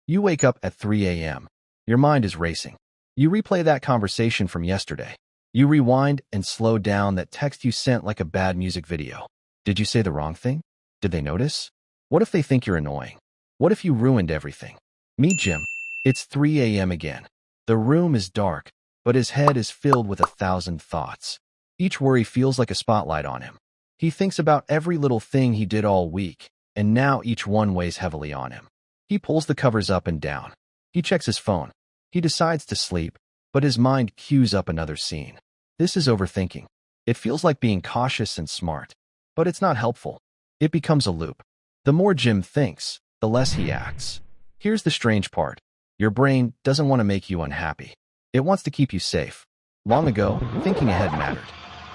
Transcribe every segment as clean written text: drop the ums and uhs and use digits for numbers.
You wake up at 3 a.m. Your mind is racing. You replay that conversation from yesterday. You rewind and slow down that text you sent like a bad music video. Did you say the wrong thing? Did they notice? What if they think you're annoying? What if you ruined everything? Meet Jim. It's 3 a.m. again. The room is dark, but his head is filled with 1,000 thoughts. Each worry feels like a spotlight on him. He thinks about every little thing he did all week, and now each one weighs heavily on him. He pulls the covers up and down. He checks his phone. He decides to sleep, but his mind cues up another scene. This is overthinking. It feels like being cautious and smart, but it's not helpful. It becomes a loop. The more Jim thinks, the less he acts. Here's the strange part. Your brain doesn't want to make you unhappy. It wants to keep you safe. Long ago, thinking ahead mattered.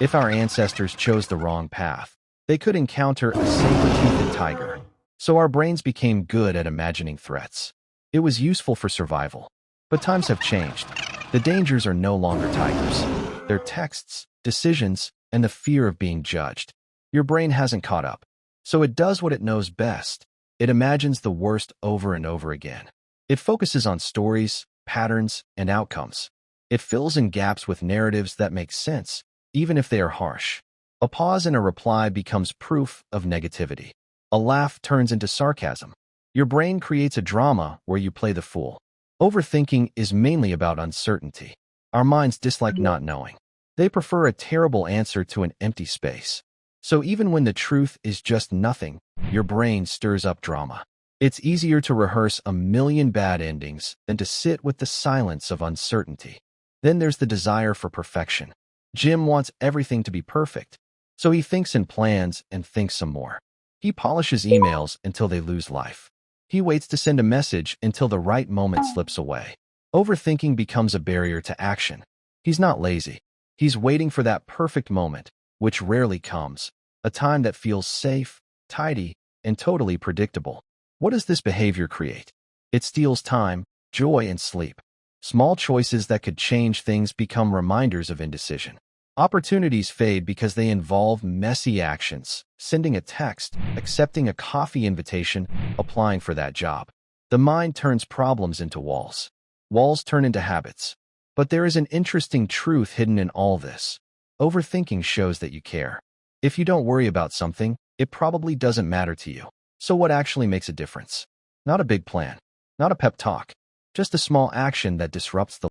If our ancestors chose the wrong path, they could encounter a saber-toothed tiger. So our brains became good at imagining threats. It was useful for survival. But times have changed. The dangers are no longer tigers. They're texts, decisions, and the fear of being judged. Your brain hasn't caught up. So it does what it knows best. It imagines the worst over and over again. It focuses on stories, patterns, and outcomes. It fills in gaps with narratives that make sense, even if they are harsh. A pause in a reply becomes proof of negativity. A laugh turns into sarcasm. Your brain creates a drama where you play the fool. Overthinking is mainly about uncertainty. Our minds dislike not knowing. They prefer a terrible answer to an empty space. So even when the truth is just nothing, your brain stirs up drama. It's easier to rehearse a million bad endings than to sit with the silence of uncertainty. Then there's the desire for perfection. Jim wants everything to be perfect, so he thinks and plans and thinks some more. He polishes emails until they lose life. He waits to send a message until the right moment slips away. Overthinking becomes a barrier to action. He's not lazy. He's waiting for that perfect moment, which rarely comes, a time that feels safe, tidy, and totally predictable. What does this behavior create? It steals time, joy, and sleep. Small choices that could change things become reminders of indecision. Opportunities fade because they involve messy actions, sending a text, accepting a coffee invitation, applying for that job. The mind turns problems into walls. Walls turn into habits. But there is an interesting truth hidden in all this. Overthinking shows that you care. If you don't worry about something, it probably doesn't matter to you. So what actually makes a difference? Not a big plan, not a pep talk, just a small action that disrupts the